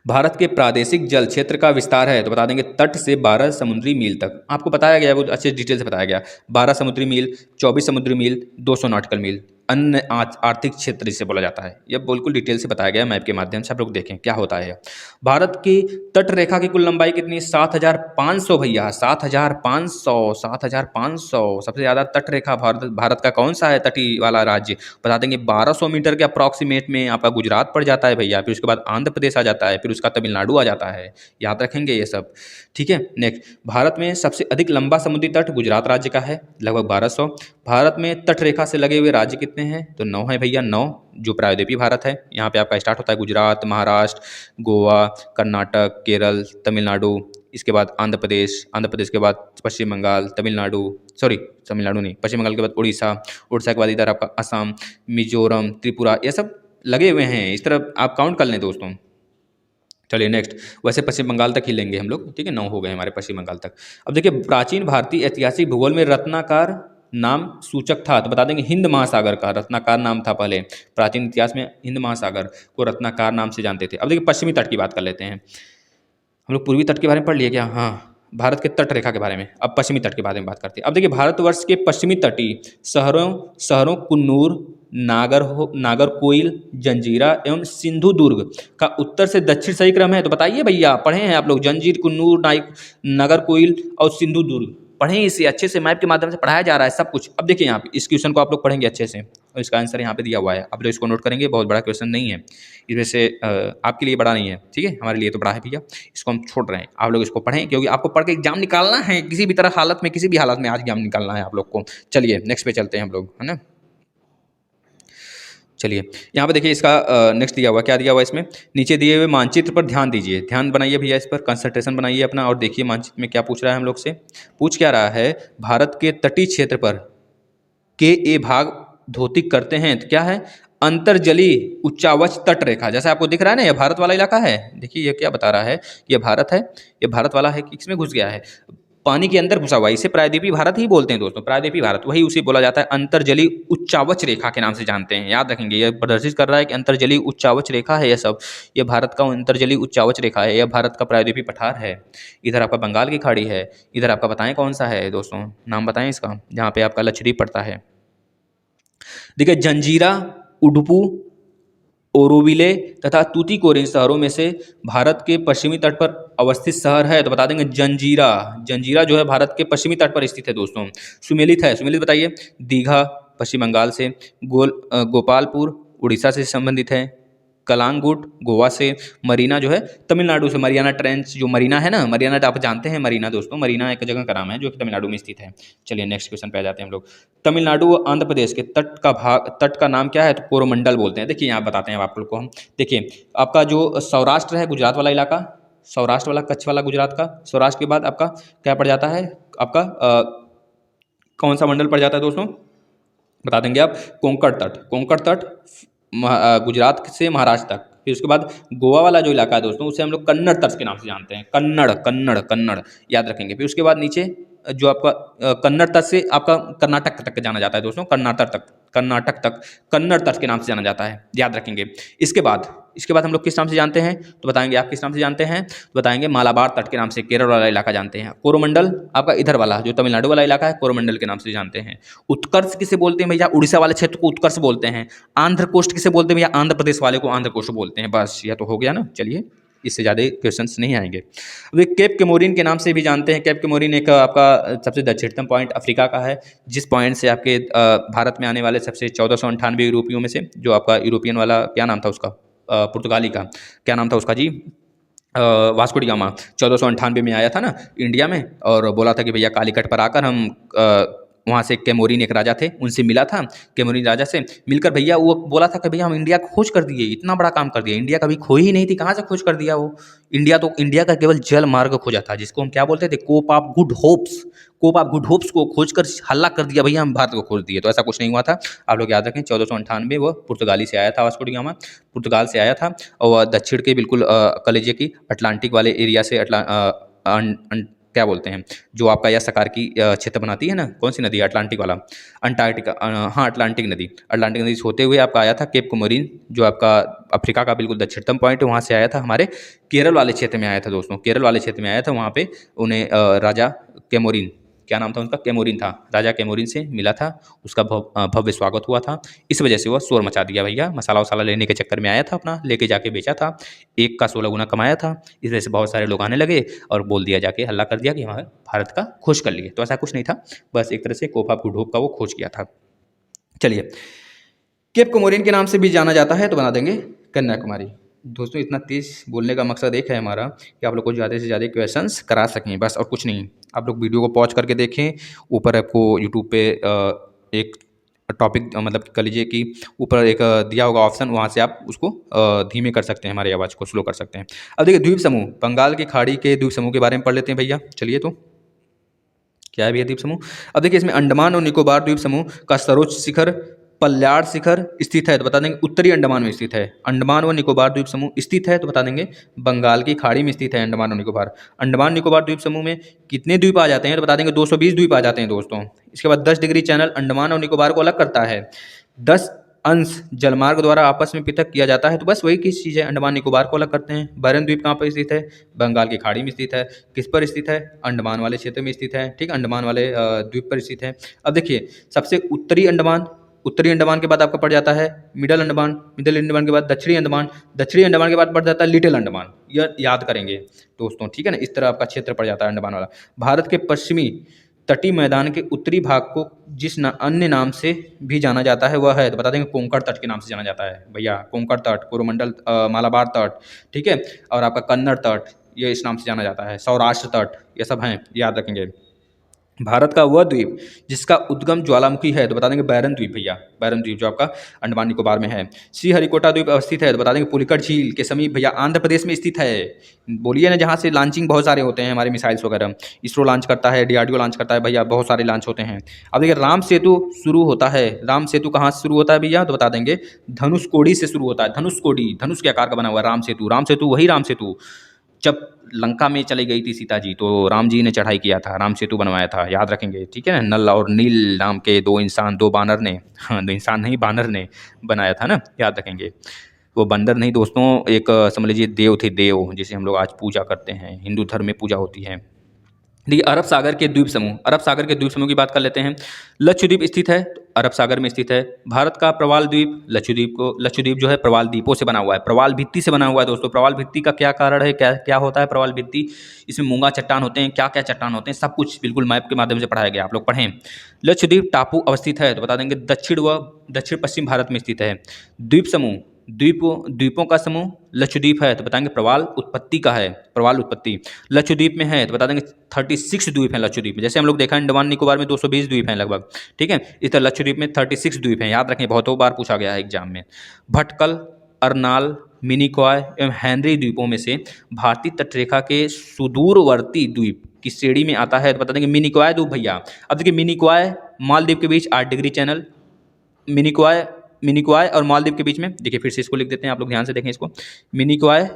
भारत के प्रादेशिक जल क्षेत्र का विस्तार है तो बता देंगे तट से 12 समुद्री मील तक, आपको बताया गया, वो अच्छे डिटेल से बताया गया, 12 समुद्री मील, 24 समुद्री मील, 200 नॉटिकल मील। अन्य आर्थिक क्षेत्र जिसे बोला जाता है। यह बिल्कुल डिटेल से बताया गया है मैप के माध्यम से, आप लोग देखें क्या होता है। भारत की तट रेखा की कुल लंबाई कितनी है? 7,500 भैया, 7,500, 7,500। सबसे ज़्यादा तट रेखा भारत का कौन सा है तटीय वाला राज्य? बता देंगे 1200 मीटर के अप्रॉक्सीमेट में आपका गुजरात पड़ जाता है भैया, फिर उसके बाद आंध्र प्रदेश आ जाता है, फिर उसका तमिलनाडु आ जाता है। याद रखेंगे ये सब, ठीक है। नेक्स्ट, भारत में सबसे अधिक लंबा समुद्री तट गुजरात राज्य का है, लगभग 1200। भारत में तट रेखा से लगे हुए राज्य कितने हैं? तो 9 है भैया, 9, जो प्रायद्वीपीय भारत है। यहाँ पे आपका स्टार्ट होता है गुजरात, महाराष्ट्र, गोवा, कर्नाटक, केरल, तमिलनाडु, इसके बाद आंध्र प्रदेश, आंध्र प्रदेश के बाद पश्चिम बंगाल, तमिलनाडु, सॉरी तमिलनाडु नहीं, पश्चिम बंगाल के बाद उड़ीसा, उड़ीसा के बाद इधर आपका असम, मिजोरम, त्रिपुरा, ये सब लगे हुए हैं। इस तरह आप काउंट कर लें दोस्तों। चलिए नेक्स्ट, वैसे पश्चिम बंगाल तक ही लेंगे हम लोग, ठीक है, 9 हो गए हमारे पश्चिम बंगाल तक। अब देखिए, प्राचीन भारतीय ऐतिहासिक भूगोल में रत्नाकर नाम सूचक था, तो बता देंगे हिंद महासागर का रत्नाकर नाम था पहले। प्राचीन इतिहास में हिंद महासागर को रत्नाकर नाम से जानते थे। अब देखिए पश्चिमी तट की बात कर लेते हैं। हम लोग पूर्वी तट के बारे में पढ़ लिए क्या? हाँ, भारत के तट रेखा के बारे में। अब पश्चिमी तट के बारे में बात करते हैं। अब देखिए, भारतवर्ष के पश्चिमी तटीय शहरों शहरों कुन्नूर, नागरकोइल, जंजीरा एवं सिंधुदुर्ग का उत्तर से दक्षिण सही क्रम है। तो बताइए भैया, पढ़े हैं आप लोग जंजीर, कुन्नूर, नागरकोइल और सिंधुदुर्ग? पढ़ें, इसे अच्छे से मैप के माध्यम से पढ़ाया जा रहा है सब कुछ। अब देखिए यहाँ पे इस क्वेश्चन को आप लोग पढ़ेंगे अच्छे से, और इसका आंसर यहाँ पे दिया हुआ है, आप लोग इसको नोट करेंगे। बहुत बड़ा क्वेश्चन नहीं है, इसमें से आपके लिए बड़ा नहीं है, ठीक है, हमारे लिए तो बड़ा है भैया, इसको हम छोड़ रहे हैं। आप लोग इसको पढ़ें, क्योंकि आपको पढ़ के एग्जाम निकालना है, किसी भी तरह हालत में, किसी भी हालत में आज एग्जाम निकालना है आप लोग को। चलिए नेक्स्ट पे चलते हैं हम लोग, है ना। चलिए यहाँ पे देखिए, इसका नेक्स्ट दिया हुआ, क्या दिया हुआ इसमें? नीचे दिए हुए मानचित्र पर ध्यान दीजिए, ध्यान बनाइए भैया, इस पर कंसंट्रेशन बनाइए अपना, और देखिए मानचित्र में क्या पूछ रहा है हम लोग से। पूछ क्या रहा है? भारत के तटीय क्षेत्र पर के ए भाग धोतिक करते हैं, तो क्या है? अंतर्जलीय उच्चावच तट रेखा। जैसे आपको दिख रहा है ना, यह भारत वाला इलाका है। देखिए ये क्या बता रहा है, ये भारत है, ये भारत वाला है कि इसमें घुस गया है, पानी के अंदर घुसा हुआ है। इसे प्रायद्वीपीय भारत ही बोलते हैं दोस्तों, प्रायद्वीपीय भारत, वही उसे बोला जाता है अंतर्जलीय उच्चावच रेखा के नाम से जानते हैं। याद रखेंगे, यह प्रदर्शित कर रहा है कि अंतर्जलीय उच्चावच रेखा है, यह सब, यह भारत का अंतर्जलीय उच्चावच रेखा है, यह भारत का प्रायद्वीपीय पठार है। इधर आपका बंगाल की खाड़ी है, इधर आपका बताएं कौन सा है दोस्तों, नाम बताएं इसका, जहाँ पे आपका लक्षद्वीप पड़ता है। देखिए, जंजीरा, उडुपू, ओरोविले तथा तूतीकोरिन शहरों में से भारत के पश्चिमी तट पर अवस्थित शहर है। तो बता देंगे जंजीरा, जंजीरा जो है भारत के पश्चिमी तट पर स्थित है दोस्तों। सुमेलित है, सुमेलित बताइए। दीघा पश्चिम बंगाल से, गोपालपुर उड़ीसा से संबंधित है, कलांगुट गोवा से, मरीना जो है तमिलनाडु से, मरियाना ट्रेंच जो मरीना है ना, मरियाना आप जानते हैं मरीना दोस्तों, मरीना एक जगह का नाम है जो कि तमिलनाडु में स्थित है। चलिए नेक्स्ट क्वेश्चन पे आ जाते हैं हम लोग। तमिलनाडु व आंध्र प्रदेश के तट का नाम क्या है? तो कोरोमंडल बोलते हैं। देखिए यहाँ बताते हैं आप लोग को हम। देखिए आपका जो सौराष्ट्र है, गुजरात वाला इलाका, सौराष्ट्र वाला, कच्छ वाला गुजरात का, सौराष्ट्र के बाद आपका क्या पड़ जाता है? आपका कौन सा मंडल पड़ जाता है दोस्तों? बता देंगे आप, कोंकण तट, कोंकण तट गुजरात से महाराष्ट्र तक। फिर उसके बाद गोवा वाला जो इलाका है दोस्तों, उसे हम लोग कन्नड़ तट के नाम से जानते हैं, कन्नड़, कन्नड़, कन्नड़, याद रखेंगे। फिर उसके बाद नीचे जो आपका कन्नड़ तट से आपका कर्नाटक तक जाना जाता है दोस्तों, कर्नाटक तक, कर्नाटक तक कन्नड़ तट के नाम से जाना जाता है, याद रखेंगे। इसके बाद हम लोग किस नाम से जानते हैं? तो बताएंगे आप किस नाम से जानते हैं? तो बताएंगे मालाबार तट के नाम से, केरल वाला इलाका जानते हैं। कोरोमंडल आपका इधर वाला जो तमिलनाडु वाला इलाका है, कोरोमंडल के नाम से जानते हैं। उत्कर्ष किसे बोलते हैं भैया? उड़ीसा वाले क्षेत्र को उत्कर्ष बोलते हैं। आंध्र कोस्ट किसे बोलते हैं भैया? आंध्र प्रदेश वाले को आंध्र कोस्ट बोलते हैं। बस यह तो हो गया ना। चलिए इससे ज़्यादा क्वेश्चंस नहीं आएंगे। वे केप केमोरिन के नाम से भी जानते हैं। केप केमोरिन एक आपका सबसे दक्षिणतम पॉइंट अफ्रीका का है, जिस पॉइंट से आपके भारत में आने वाले सबसे 1498 यूरोपियों में से, जो आपका यूरोपियन वाला क्या नाम था उसका, पुर्तगाली का क्या नाम था उसका जी, वास्को डी गामा 1498 में आया था ना इंडिया में, और बोला था कि भैया कालीकट पर आकर हम वहाँ से केमोरिन एक राजा थे, उनसे मिला था। केमोरिन राजा से मिलकर भैया वो बोला था कि भैया हम इंडिया खोज कर दिए, इतना बड़ा काम कर दिया, इंडिया कभी खोई ही नहीं थी, कहाँ से खोज कर दिया वो? इंडिया का केवल जल मार्ग खोजा था, जिसको हम क्या बोलते थे? Cape of good hopes, cape of good hopes को खोज कर हल्ला कर दिया भैया हम भारत को खोज दिए। तो ऐसा कुछ नहीं हुआ था, आप लोग याद रखें। 1498 वो पुर्तगाली से आया था, वास्को डी गामा पुर्तगाल से आया था, और वह दक्षिण के बिल्कुल कलेजे की अटलांटिक वाले एरिया से क्या बोलते हैं, जो आपका यह सकार की क्षेत्र बनाती है ना, कौन सी नदी है? अटलांटिक वाला, अंटार्कटिका, हाँ अटलांटिक नदी, अटलांटिक नदी से होते हुए आपका आया था केप कोमोरिन, जो आपका अफ्रीका का बिल्कुल दक्षिणतम पॉइंट है, वहाँ से आया था, हमारे केरल वाले क्षेत्र में आया था दोस्तों, केरल वाले क्षेत्र में आया था। वहाँ पे उन्हें राजा केमोरिन क्या नाम था उनका, कैमोरिन था, राजा कैमोरिन से मिला था, उसका भव्य स्वागत हुआ था। इस वजह से वह शोर मचा दिया भैया, मसाला वसाला लेने के चक्कर में आया था, अपना लेके जाके बेचा था, 1 का 16 गुना कमाया था। इस वजह से बहुत सारे लोग आने लगे और बोल दिया, जाके हल्ला कर दिया कि हमारे भारत का खोज कर लिए। तो ऐसा कुछ नहीं था, बस एक तरह से कोप ऑफ गुड होप का वो खोज किया था। चलिए, केप कोमोरिन के नाम से भी जाना जाता है, तो बना देंगे कन्याकुमारी। दोस्तों, इतना तेज बोलने का मकसद एक है हमारा कि आप लोग को ज़्यादा से ज़्यादा क्वेश्चंस करा सकें, बस, और कुछ नहीं। आप लोग वीडियो को पॉज करके देखें, ऊपर आपको यूट्यूब पे एक टॉपिक, मतलब कह लीजिए कि ऊपर एक दिया होगा ऑप्शन, वहाँ से आप उसको धीमे कर सकते हैं, हमारी आवाज़ को स्लो कर सकते हैं। अब देखिए, द्वीप समूह, बंगाल की खाड़ी के द्वीप समूह के बारे में पढ़ लेते हैं भैया। चलिए, तो क्या है भैया द्वीप समूह? अब देखिए, इसमें अंडमान और निकोबार द्वीप समूह का सर्वोच्च शिखर पल्याड़ शिखर स्थित है, तो बता देंगे उत्तरी अंडमान में स्थित है। अंडमान व निकोबार द्वीप समूह स्थित है, तो बता देंगे बंगाल की खाड़ी में स्थित है अंडमान और निकोबार। अंडमान निकोबार द्वीप समूह में कितने द्वीप आ जाते हैं, तो बता देंगे 220 द्वीप आ जाते हैं दोस्तों। इसके बाद 10 डिग्री चैनल अंडमान और निकोबार को अलग करता है। 10 अंश जलमार्ग द्वारा आपस में पृथक किया जाता है, तो बस वही किस चीज़ है, अंडमान निकोबार को अलग करते हैं। बैरन द्वीप कहाँ पर स्थित है? बंगाल की खाड़ी में स्थित है। किस पर स्थित है? अंडमान वाले क्षेत्र में स्थित है, ठीक, अंडमान वाले द्वीप पर स्थित है। अब देखिए, सबसे उत्तरी अंडमान, उत्तरी अंडमान के बाद आपका पड़ जाता है मिडल अंडमान, मिडल अंडमान के बाद दक्षिणी अंडमान, दक्षिणी अंडमान के बाद पड़ जाता है लिटिल अंडमान। यह याद करेंगे दोस्तों, ठीक है ना, इस तरह आपका क्षेत्र पड़ जाता है अंडमान वाला। भारत के पश्चिमी तटीय मैदान के उत्तरी भाग को जिस अन्य नाम से भी जाना जाता है वह है, तो बता देंगे कोंकण तट के नाम से जाना जाता है भैया। कोंकण तट, कोरोमंडल, मालाबार तट, ठीक है, और आपका कन्नड़ तट, ये इस नाम से जाना जाता है। सौराष्ट्र तट, ये सब हैं, याद रखेंगे। भारत का वह द्वीप जिसका उद्गम ज्वालामुखी है, तो बता देंगे बैरन द्वीप भैया, बैरन द्वीप जो आपका अंडमान निकोबार में है। श्रीहरिकोटा द्वीप अवस्थित है, तो बता देंगे पुलिकट झील के समीप भैया, आंध्र प्रदेश में स्थित है। बोलिए ना, जहाँ से लॉन्चिंग बहुत सारे होते हैं हमारे मिसाइल्स वगैरह, इसरो लॉन्च करता है, डीआरडीओ लॉन्च करता है भैया, बहुत सारे लॉन्च होते हैं। अब देखिए, राम सेतु शुरू होता है, राम सेतु कहाँ से शुरू होता है भैया, तो बता देंगे धनुषकोडी से शुरू होता है। धनुषकोडी, धनुष के आकार का बना हुआ राम सेतु, राम सेतु वही राम सेतु जब लंका में चली गई थी सीता जी, तो राम जी ने चढ़ाई किया था, राम सेतु बनवाया था, याद रखेंगे, ठीक है ना। नल और नील नाम के 2 इंसान, 2 बानर ने, हाँ 2 इंसान नहीं, बानर ने बनाया था ना, याद रखेंगे। वो बंदर नहीं दोस्तों, एक समझ लीजिए देव थे, देव, जिसे हम लोग आज पूजा करते हैं, हिंदू धर्म में पूजा होती है। देखिए, अरब सागर के द्वीप समूह, अरब सागर के द्वीप समूह की बात कर लेते हैं। लक्षद्वीप स्थित है, तो अरब सागर में स्थित है। भारत का प्रवाल द्वीप, लक्षद्वीप जो है प्रवाल द्वीपों से बना हुआ है, प्रवाल भित्ति से बना हुआ है दोस्तों। प्रवाल भित्ति का क्या कारण है, क्या क्या होता है प्रवाल भित्ति? इसमें मूंगा चट्टान होते हैं, क्या क्या चट्टान होते हैं, सब कुछ बिल्कुल मैप के माध्यम से पढ़ाया गया, आप लोग पढ़ें। लक्षद्वीप टापू अवस्थित है, तो बता देंगे दक्षिण व दक्षिण पश्चिम भारत में स्थित है। द्वीप समूह, द्वीपों का समूह लक्षद्वीप है, तो बताएंगे प्रवाल उत्पत्ति का है, प्रवाल उत्पत्ति लक्षद्वीप में है, तो बता देंगे 36 द्वीप हैं लक्षद्वीप में। जैसे हम लोग देखा अंडमान निकोबार में 220 द्वीप हैं लगभग, ठीक है, इस तरह लक्षद्वीप में 36 द्वीप हैं, याद रखें, बहुतों बार पूछा गया है एग्जाम में। भटकल, अरनाल, मिनिकॉय एवं हेनरी द्वीपों में से भारतीय तटरेखा के सुदूरवर्ती द्वीप की श्रेणी में आता है, तो बता देंगे मिनिकॉय द्वीप भैया। अब देखिए, मिनिकॉय मालदीव के बीच 8 डिग्री चैनल, मिनिकॉय और मालदीव के बीच में, देखिए फिर से इसको लिख देते हैं, आप लोग ध्यान से देखें इसको, मिनिकॉय,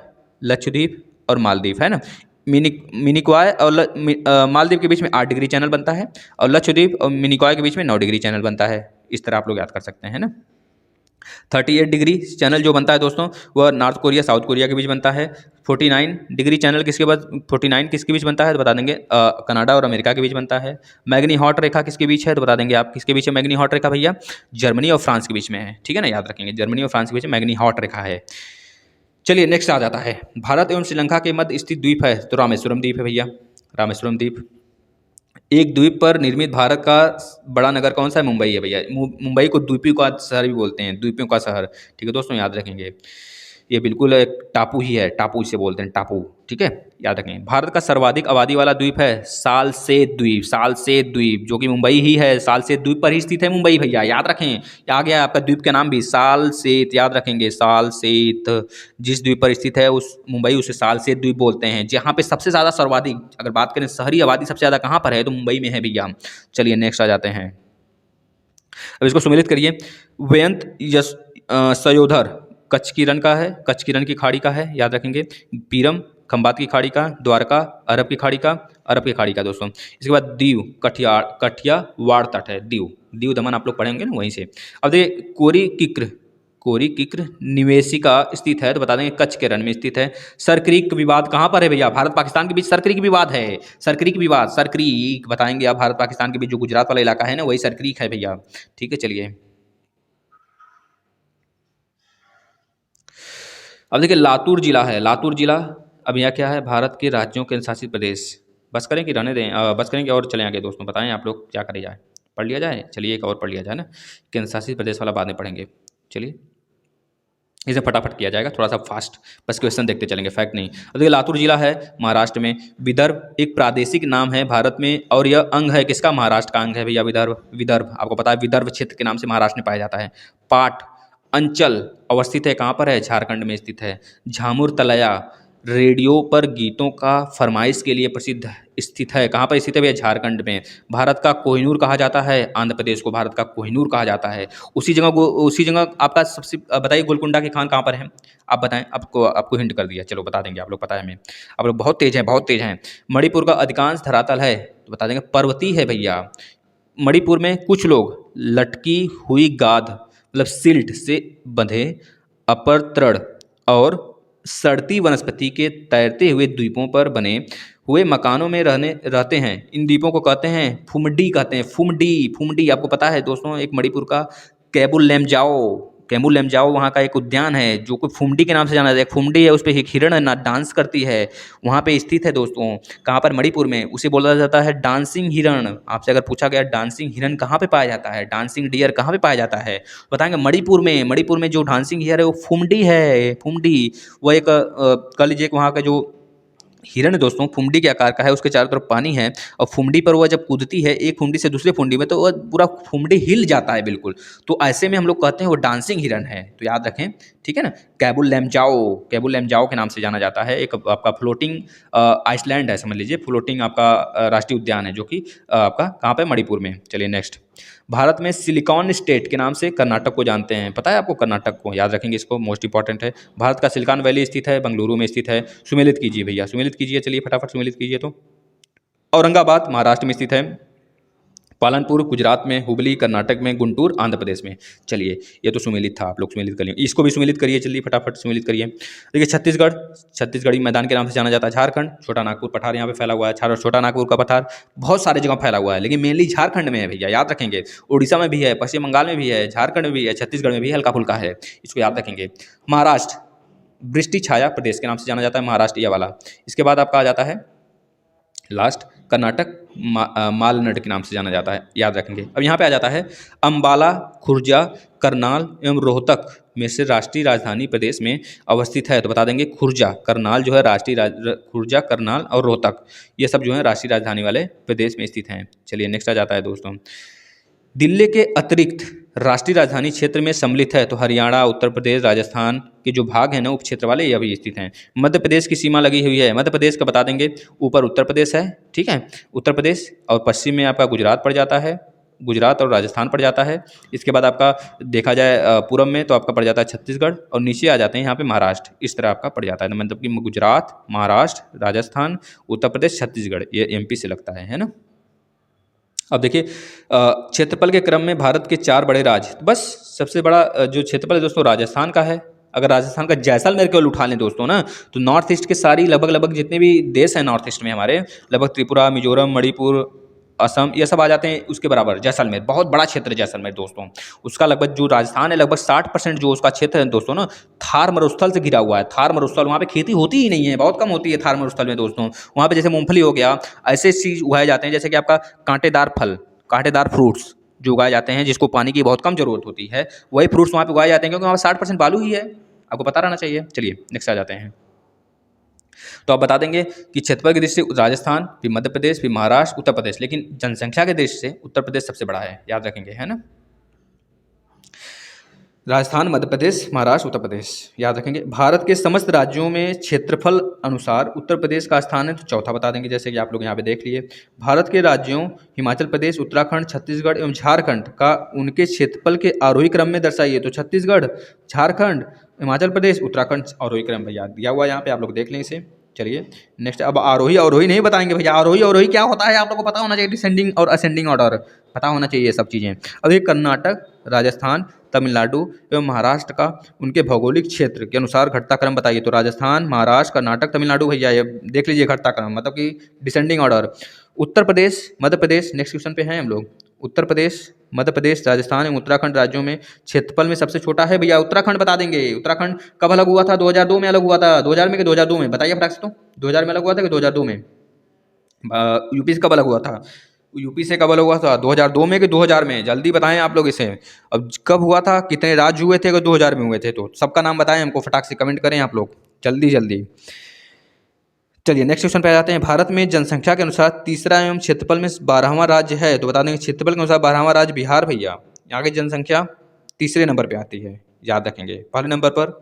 लक्षद्वीप और मालदीव है ना। मिनिकॉय और मालदीव के बीच में 8 डिग्री चैनल बनता है, और लक्षद्वीप और मिनिकॉय के बीच में 9 डिग्री चैनल बनता है। इस तरह आप लोग याद कर सकते हैं ना। 38 डिग्री चैनल जो बनता है दोस्तों, वह नॉर्थ कोरिया साउथ कोरिया के बीच बनता है। 49 डिग्री चैनल किसके बाद, 49 किसके बीच बनता है, तो बता देंगे कनाडा और अमेरिका के बीच बनता है। मैग्नी हॉट रेखा किसके बीच है, तो बता देंगे आप किसके बीच है मैग्नी हॉट रेखा भैया, जर्मनी और फ्रांस के बीच में है, ठीक है ना, याद रखेंगे, जर्मनी और फ्रांस के बीच में मैग्नी हॉट रेखा है। चलिए नेक्स्ट आ जाता है, भारत एवं श्रीलंका के मध्य स्थित द्वीप है, तो रामेश्वरम द्वीप है भैया, रामेश्वरम द्वीप। एक द्वीप पर निर्मित भारत का बड़ा नगर कौन सा है, मुंबई है भैया। मुंबई को द्वीपों का शहर भी बोलते हैं, द्वीपों का शहर, ठीक है दोस्तों, याद रखेंगे। ये बिल्कुल एक टापू ही है, टापू इसे बोलते हैं, टापू, ठीक है, याद रखें। भारत का सर्वाधिक आबादी वाला द्वीप है सालसेत द्वीप, सालसेत द्वीप जो कि मुंबई ही है, सालसेत द्वीप पर ही स्थित है मुंबई भैया, याद रखें। आ गया आपका द्वीप का नाम भी सालसेत, याद रखेंगे, सालसेत। जिस द्वीप पर स्थित है उस मुंबई, उसे सालसेत द्वीप बोलते हैं। जहाँ पे सबसे ज़्यादा सर्वाधिक, अगर बात करें शहरी आबादी सबसे ज़्यादा कहाँ पर है, तो मुंबई में है भैया। चलिए नेक्स्ट आ जाते हैं, अब इसको सुमिलित करिए। वेयंत सयोधर कच्छ की रण का है, कच्छ की रण की खाड़ी का है, याद रखेंगे। पीरम खंबात की खाड़ी का, द्वारका अरब की खाड़ी का, अरब की खाड़ी का दोस्तों। इसके बाद दीव कठियावाड़ तट है, दीव दमन आप लोग पढ़ेंगे ना वहीं से। अब देखिए, कोरी किक्र, कोरीक्र निवेशिका स्थित है, तो बता देंगे कच्छ के रण में स्थित है। सरक्रीक विवाद कहाँ पर है भैया? भारत पाकिस्तान के बीच सरक्रीक विवाद है। सरक्रीक विवाद, सरक्रीक बताएंगे आप, भारत पाकिस्तान के बीच जो गुजरात वाला इलाका है ना, वही सरक्रीक है भैया। ठीक है, चलिए अब देखिए लातूर जिला है। लातूर जिला अब यह क्या है? भारत के राज्यों के शासित प्रदेश। बस करें कि रहने दें? बस करें कि और चले आगे दोस्तों? बताएं आप लोग क्या करें जाए, पढ़ लिया जाए? चलिए एक और पढ़ लिया जाए ना, केंद्र शासित प्रदेश वाला बाद में पढ़ेंगे। चलिए इसे फटाफट किया जाएगा, थोड़ा सा फास्ट, बस क्वेश्चन देखते चलेंगे, फैक्ट नहीं। अब देखिए लातूर जिला है महाराष्ट्र में। विदर्भ एक प्रादेशिक नाम है भारत में, और यह अंग है किसका? महाराष्ट्र का अंग है भैया विदर्भ। विदर्भ आपको पता है विदर्भ क्षेत्र के नाम से महाराष्ट्र में पाया जाता है। पाट अंचल अवस्थित है, कहाँ पर है? झारखंड में स्थित है। झामुर तलया रेडियो पर गीतों का फरमाइश के लिए प्रसिद्ध स्थित है, कहाँ पर स्थित है भैया? झारखंड में। भारत का कोहिनूर कहा जाता है आंध्र प्रदेश को, भारत का कोहिनूर कहा जाता है। उसी जगह आपका सबसे बताइए गोलकुंडा की खान कहाँ पर है? आप बताएं, आपको हिंट कर दिया, चलो बता देंगे, आप लोग पता है हमें, आप लोग बहुत तेज हैं, बहुत तेज हैं। मणिपुर का अधिकांश धरातल है, तो बता देंगे पर्वतीय है भैया। मणिपुर में कुछ लोग लटकी हुई गाद मतलब सिल्ट से बंधे अपर तृण और सड़ती वनस्पति के तैरते हुए द्वीपों पर बने हुए मकानों में रहते हैं। इन द्वीपों को कहते हैं फुमडी, कहते हैं फुमडी। फुमडी आपको पता है दोस्तों, एक मणिपुर का कैबुल लेमजाओ वहाँ का एक उद्यान है जो कि फुमडी के नाम से जाना जाता है। एक फुमडी है, उस पर एक हिरण है ना, डांस करती है, वहाँ पे स्थित है दोस्तों। कहाँ पर? मणिपुर में। उसे बोला जाता है डांसिंग हिरण। आपसे अगर पूछा गया डांसिंग हिरण कहाँ पे पाया जाता है, डांसिंग डियर कहाँ पे पाया जाता है, बताएंगे मणिपुर में। मणिपुर में जो डांसिंग हियर है वो फुमडी है, फुमडी। वो एक कह लीजिए वहाँ का जो हिरण है दोस्तों, फुमडी के आकार का है, उसके चारों तरफ पानी है, और फुमडी पर वह जब कूदती है एक फुमडी से दूसरे फुमडी में, तो वह पूरा फुमडी हिल जाता है बिल्कुल। तो ऐसे में हम लोग कहते हैं वो डांसिंग हिरण है, तो याद रखें, ठीक है ना। कैबुल लेमजाओ के नाम से जाना जाता है। एक आपका फ्लोटिंग आइसलैंड है, समझ लीजिए, फ्लोटिंग आपका राष्ट्रीय उद्यान है, जो कि आपका कहाँ पे? मणिपुर में। चलिए नेक्स्ट। भारत में सिलिकॉन स्टेट के नाम से कर्नाटक को जानते हैं, पता है आपको? कर्नाटक को याद रखेंगे, इसको मोस्ट इंपॉर्टेंट है। भारत का सिलिकॉन वैली स्थित है, बेंगलुरु में स्थित है। सुमेलित कीजिए भैया, सुमेलित कीजिए, चलिए फटाफट सुमेलित कीजिए। तो औरंगाबाद महाराष्ट्र में स्थित है। पालनपुर गुजरात में। हुबली कर्नाटक में। गुंटूर आंध्र प्रदेश में। चलिए ये तो सुमेलित था, आप लोग सुमेलित करिए, इसको भी सुमेलित करिए, चलिए फटाफट सुमेलित करिए। देखिए छत्तीसगढ़ी मैदान के नाम से जाना जाता है। झारखंड छोटा नागपुर पठार यहाँ पे फैला हुआ है। छोटा नागपुर का पठार बहुत सारी जगह फैला हुआ है, लेकिन मेनली झारखंड में है भैया, याद रखेंगे। उड़ीसा में भी है, पश्चिम बंगाल में भी है, झारखंड में भी है, छत्तीसगढ़ में भी हल्का फुल्का है, इसको याद रखेंगे। महाराष्ट्र वृष्टि छाया प्रदेश के नाम से जाना जाता है, महाराष्ट्र ये वाला। इसके बाद आपका आ जाता है लास्ट कर्नाटक मालनड के नाम से जाना जाता है, याद रखेंगे। अब यहाँ पे आ जाता है अंबाला, खुर्जा, करनाल एवं रोहतक में से राष्ट्रीय राजधानी प्रदेश में अवस्थित है, तो बता देंगे खुर्जा। करनाल जो है खुर्जा, करनाल और रोहतक ये सब जो है राष्ट्रीय राजधानी वाले प्रदेश में स्थित हैं। चलिए नेक्स्ट आ जाता है दोस्तों। दिल्ली के अतिरिक्त राष्ट्रीय राजधानी क्षेत्र में सम्मिलित है, तो हरियाणा, उत्तर प्रदेश, राजस्थान के जो भाग हैं ना उप क्षेत्र वाले, ये भी स्थित हैं। मध्य प्रदेश की सीमा लगी हुई है। मध्य प्रदेश का बता देंगे, ऊपर उत्तर प्रदेश है, ठीक है, उत्तर प्रदेश, और पश्चिम में आपका गुजरात पड़ जाता है, गुजरात और राजस्थान पड़ जाता है। इसके बाद आपका देखा जाए पूर्व में तो आपका पड़ जाता है छत्तीसगढ़, और नीचे आ जाते हैं यहाँ पे महाराष्ट्र, इस तरह आपका पड़ जाता है। मतलब कि गुजरात, महाराष्ट्र, राजस्थान, उत्तर प्रदेश, छत्तीसगढ़, ये एमपी से लगता है ना। अब देखिए क्षेत्रफल के क्रम में भारत के 4 बड़े राज्य, तो बस सबसे बड़ा जो क्षेत्रफल है दोस्तों राजस्थान का है। अगर राजस्थान का जैसलमेर केवल उठा लें दोस्तों ना, तो नॉर्थ ईस्ट के सारी लगभग जितने भी देश हैं नॉर्थ ईस्ट में हमारे, लगभग त्रिपुरा, मिजोरम, मणिपुर, असम, ये सब आ जाते हैं उसके बराबर। जैसलमेर बहुत बड़ा क्षेत्र है जैसलमेर दोस्तों। उसका लगभग जो राजस्थान है लगभग 60% जो उसका क्षेत्र है दोस्तों ना, थार मरुस्थल से घिरा हुआ है। थार मरुस्थल, वहाँ पे खेती होती ही नहीं है, बहुत कम होती है थार मरुस्थल में दोस्तों। वहाँ पे जैसे मूंगफली हो गया, ऐसे चीज़ उगाए जाते हैं जैसे कि आपका कांटेदार फल, कांटेदार फ्रूट्स जो उगाए जाते हैं, जिसको पानी की बहुत कम जरूरत होती है, वही फ्रूट्स वहाँ पे उगाए जाते हैं, क्योंकि वहाँ 60% बालू ही है, आपको पता रहना चाहिए। चलिए नेक्स्ट आ जाते हैं। तो आप बता देंगे कि क्षेत्रफल की दृष्टि से राजस्थान, फिर मध्य प्रदेश, फिर महाराष्ट्र, उत्तर प्रदेश, लेकिन जनसंख्या के दृष्टि से उत्तर प्रदेश सबसे बड़ा है, याद रखेंगे, है ना। राजस्थान, मध्य प्रदेश, महाराष्ट्र, उत्तर प्रदेश, याद रखेंगे। भारत के समस्त राज्यों में क्षेत्रफल अनुसार उत्तर प्रदेश का स्थान है, तो चौथा बता देंगे, जैसे कि आप लोग यहाँ पे देख लिए। भारत के राज्यों हिमाचल प्रदेश, उत्तराखंड, छत्तीसगढ़ एवं झारखंड का उनके क्षेत्रफल के आरोही क्रम में दर्शाइए, तो छत्तीसगढ़, झारखंड, हिमाचल प्रदेश, उत्तराखंड आरोही क्रम में याद दिया हुआ है यहाँ पे, आप लोग देख लें इसे, चलिए नेक्स्ट, अब आरोही अवरोही नहीं बताएंगे भैया, आरोही अवरोही क्या होता है आप लोगों को पता होना चाहिए, डिसेंडिंग और असेंडिंग ऑर्डर पता होना चाहिए, ये सब चीज़ें। अब ये कर्नाटक, राजस्थान, तमिलनाडु एवं महाराष्ट्र का उनके भौगोलिक क्षेत्र के अनुसार घटता क्रम बताइए। तो राजस्थान, महाराष्ट्र, कर्नाटक, तमिलनाडु भैया ये देख लीजिए घटता क्रम, मतलब कि descending order. Uttar Pradesh, Madhya Pradesh, next question पे हैं हम लोग। उत्तर प्रदेश, मध्य प्रदेश, राजस्थान एवं उत्तराखंड राज्यों में क्षेत्रफल में सबसे छोटा है भैया उत्तराखंड, बता देंगे। उत्तराखंड कब अलग हुआ था? 2002 में अलग हुआ था। 2000 में कि 2002 में बताइए फटाक से, तो 2000 में अलग हुआ था कि 2002 में? यूपी से कब अलग हुआ था? यूपी से कब अलग हुआ था? 2002 में कि 2000 में? जल्दी बताएं आप लोग इसे। अब कब हुआ था, कितने राज्य हुए थे अगर 2000 में हुए थे तो? सबका नाम बताएं हमको, फटाक से कमेंट करें आप लोग जल्दी जल्दी। चलिए नेक्स्ट क्वेश्चन पे आ जाते हैं। भारत में जनसंख्या के अनुसार तीसरा एवं क्षेत्रफल में 12वां राज्य है, तो बता देंगे क्षेत्रफल के अनुसार 12वां राज्य बिहार भैया। यहाँ की जनसंख्या तीसरे नंबर पे आती है, याद रखेंगे। पहले नंबर पर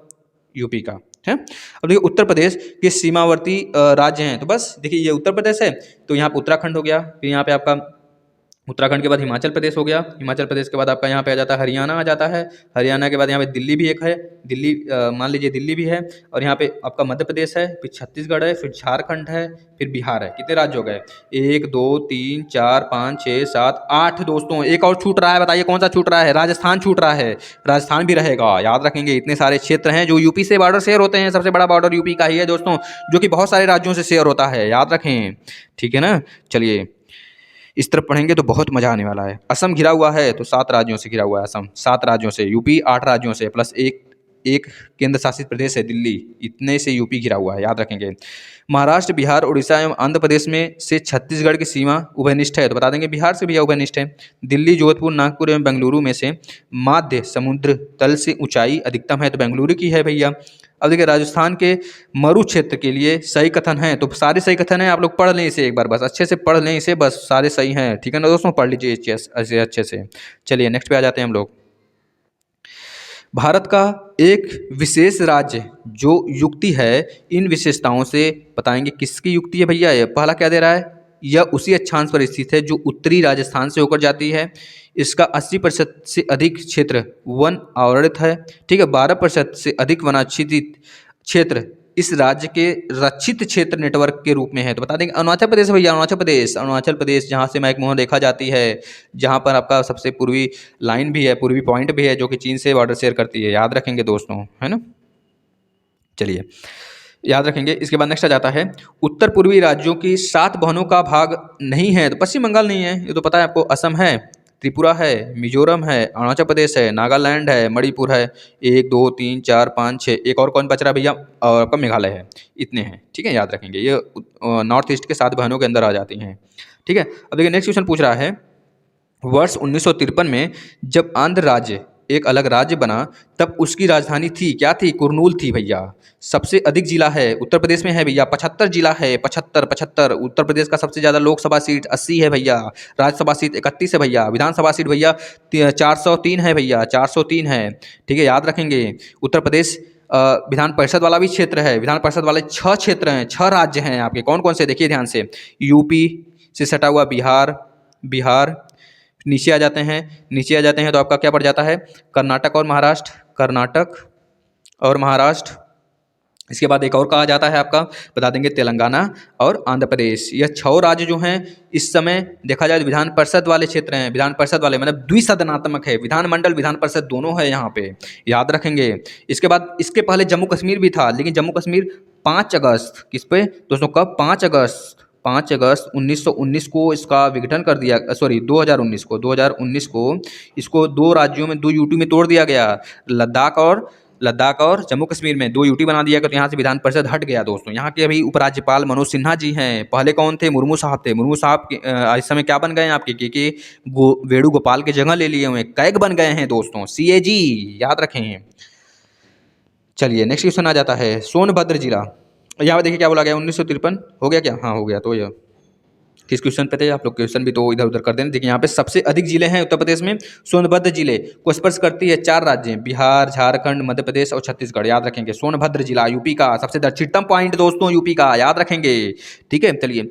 यूपी का है। अब देखिए उत्तर प्रदेश के सीमावर्ती राज्य हैं, तो बस देखिए ये उत्तर प्रदेश है, तो यहाँ पे उत्तराखंड हो गया, फिर यहाँ पे आपका उत्तराखंड के बाद हिमाचल प्रदेश हो गया, हिमाचल प्रदेश के बाद आपका यहाँ पे आ जाता है हरियाणा आ जाता है, हरियाणा के बाद यहाँ पे दिल्ली भी एक है, दिल्ली मान लीजिए दिल्ली भी है, और यहाँ पे आपका मध्य प्रदेश है, फिर छत्तीसगढ़ है, फिर झारखंड है, फिर बिहार है। कितने राज्य हो गए? 1 2 3 4 5 6 7 8 दोस्तों। एक और छूट रहा है, बताइए कौन सा छूट रहा है? राजस्थान छूट रहा है, राजस्थान भी रहेगा, याद रखेंगे। इतने सारे क्षेत्र हैं जो यूपी से बॉर्डर शेयर होते हैं, सबसे बड़ा बॉर्डर यूपी का ही है दोस्तों, जो कि बहुत सारे राज्यों से शेयर होता है, याद रखें, ठीक है ना। चलिए इस तरफ पढ़ेंगे तो बहुत मजा आने वाला है। असम घिरा हुआ है, तो 7 राज्यों से घिरा हुआ है असम, 7 राज्यों से। यूपी 8 राज्यों से, प्लस एक केंद्र शासित प्रदेश है दिल्ली, इतने से यूपी घिरा हुआ है, याद रखेंगे। महाराष्ट्र, बिहार, उड़ीसा एवं आंध्र प्रदेश में से छत्तीसगढ़ की सीमा उभयनिष्ठ है, तो बता देंगे बिहार से भी उभयनिष्ठ है। दिल्ली, जोधपुर, नागपुर एवं बेंगलुरु में से माध्य समुद्र तल से ऊंचाई अधिकतम है, तो बेंगलुरु की है भैया। अब देखिए राजस्थान के मरु क्षेत्र के लिए सही कथन है, तो सारे सही कथन है, आप लोग पढ़ लें इसे एक बार, बस अच्छे से पढ़ लें इसे, बस सारे सही हैं, ठीक है ना दोस्तों, पढ़ लीजिए इसे अच्छे से। चलिए नेक्स्ट पे आ जाते हैं हम लोग। भारत का एक विशेष राज्य जो युक्ति है, इन विशेषताओं से बताएंगे किसकी युक्ति है भैया? ये पहला क्या दे रहा है? यह उसी अक्षांश पर स्थित है जो उत्तरी राजस्थान से होकर जाती है। इसका 80% से अधिक क्षेत्र वन आवृत है, ठीक है। 12% से अधिक वनाच्छादित क्षेत्र इस राज्य के रक्षित क्षेत्र नेटवर्क के रूप में है, तो बता देंगे अरुणाचल प्रदेश भैया, अरुणाचल प्रदेश जहाँ से मैकमोहन रेखा जाती है, जहाँ पर आपका सबसे पूर्वी लाइन भी है, पूर्वी पॉइंट भी है, जो कि चीन से बॉर्डर शेयर करती है, याद रखेंगे दोस्तों, है ना। चलिए याद रखेंगे। इसके बाद नेक्स्ट आ जाता है, उत्तर पूर्वी राज्यों की 7 बहनों का भाग नहीं है, तो पश्चिम बंगाल नहीं है, ये तो पता है आपको। असम है, त्रिपुरा है, मिजोरम है, अरुणाचल प्रदेश है, नागालैंड है, मणिपुर है। 1 2 3 4 5 6, एक और कौन बच रहा है भैया? और आपका मेघालय है, इतने हैं, ठीक है, याद रखेंगे। ये नॉर्थ ईस्ट के 7 बहनों के अंदर आ जाती हैं, ठीक है। अब देखिए नेक्स्ट क्वेश्चन पूछ रहा है, वर्ष 1953 में जब आंध्र राज्य एक अलग राज्य बना, तब उसकी राजधानी थी, क्या थी? कुरनूल थी भैया। सबसे अधिक जिला है उत्तर प्रदेश में है भैया, 75 जिला है, 75। उत्तर प्रदेश का सबसे ज़्यादा लोकसभा सीट 80 है भैया, राज्यसभा सीट 31 है भैया, विधानसभा सीट भैया 403 है भैया, 403 है, ठीक है, याद रखेंगे। उत्तर प्रदेश विधान परिषद वाला भी क्षेत्र है, विधान परिषद वाले 6 क्षेत्र हैं, 6 राज्य हैं आपके, कौन कौन से? देखिए ध्यान से, यूपी से सटा हुआ बिहार, नीचे आ जाते हैं तो आपका क्या पड़ जाता है? कर्नाटक और महाराष्ट्र। इसके बाद एक और कहा जाता है आपका, बता देंगे तेलंगाना और आंध्र प्रदेश। यह 6 राज्य जो हैं इस समय देखा जाए तो विधान परिषद वाले क्षेत्र हैं, विधान परिषद वाले मतलब द्विसदनात्मक है, विधानमंडल विधान परिषद दोनों है यहाँ पे, याद रखेंगे। इसके बाद इसके पहले जम्मू कश्मीर भी था, लेकिन जम्मू कश्मीर 5 अगस्त किस पे दोस्तों? कब? 5 अगस्त 1919 को इसका विघटन कर दिया, 2019 को इसको 2 राज्यों में 2 यूटी में तोड़ दिया गया, लद्दाख और जम्मू कश्मीर में 2 यूटी बना दिया गया, तो यहाँ से विधान परिषद हट गया दोस्तों। यहाँ के अभी उपराज्यपाल मनोज सिन्हा जी हैं, पहले कौन थे? मुर्मू साहब थे। मुर्मू साहब इस समय क्या बन गए हैं आपके? के वेणुगोपाल की जगह ले लिए हुए, कैग बन गए हैं दोस्तों, CAG, याद रखें। चलिए नेक्स्ट क्वेश्चन आ जाता है, सोनभद्र जिला। यहाँ देखिए क्या बोला गया, 1953 हो गया क्या? हाँ हो गया। तो ये किस क्वेश्चन पे थे आप लोग? क्वेश्चन भी तो इधर उधर कर देना। देखिए यहाँ पे सबसे अधिक जिले हैं उत्तर प्रदेश में, सोनभद्र जिले को स्पर्श करती है 4 राज्य, बिहार, झारखंड, मध्य प्रदेश और छत्तीसगढ़, याद रखेंगे। सोनभद्र जिला यूपी का सबसे दक्षिणतम पॉइंट दोस्तों, यूपी का, याद रखेंगे, ठीक है। चलिए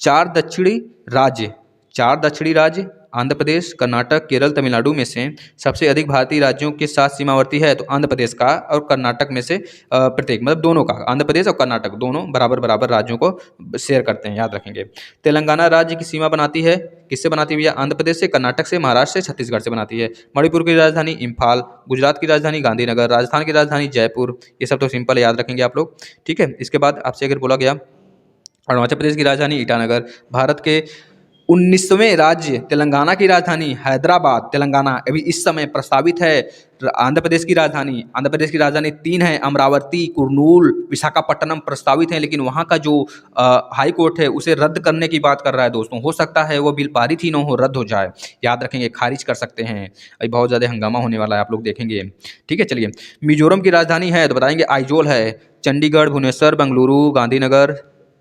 4 दक्षिणी राज्य 4 दक्षिणी राज्य आंध्र प्रदेश, कर्नाटक, केरल, तमिलनाडु में से सबसे अधिक भारतीय राज्यों के साथ सीमावर्ती है तो आंध्र प्रदेश का, और कर्नाटक में से प्रत्येक, मतलब दोनों का, आंध्र प्रदेश और कर्नाटक दोनों बराबर बराबर राज्यों को शेयर करते हैं, याद रखेंगे। तेलंगाना राज्य की सीमा बनाती है, किससे बनाती है भैया? आंध्र प्रदेश से, कर्नाटक से, महाराष्ट्र से, छत्तीसगढ़ से बनाती है। मणिपुर की राजधानी इम्फाल, गुजरात की राजधानी गांधीनगर, राजस्थान की राजधानी जयपुर। ये सब तो सिंपल याद रखेंगे आप लोग, ठीक है। इसके बाद आपसे अगर बोला गया अरुणाचल प्रदेश की राजधानी ईटानगर, भारत के 19वें राज्य तेलंगाना की राजधानी हैदराबाद, तेलंगाना अभी इस समय प्रस्तावित है। आंध्र प्रदेश की राजधानी 3 है, अमरावती, कुर्नूल, विशाखापट्टनम प्रस्तावित हैं, लेकिन वहाँ का जो हाई कोर्ट है उसे रद्द करने की बात कर रहा है दोस्तों। हो सकता है वो बिल पारित ही न हो, रद्द हो जाए, याद रखेंगे, खारिज कर सकते हैं। अभी बहुत ज़्यादा हंगामा होने वाला है, आप लोग देखेंगे, ठीक है। चलिए, मिजोरम की राजधानी है तो बताएंगे आइजोल है। चंडीगढ़, भुवनेश्वर, बेंगलुरु, गांधीनगर,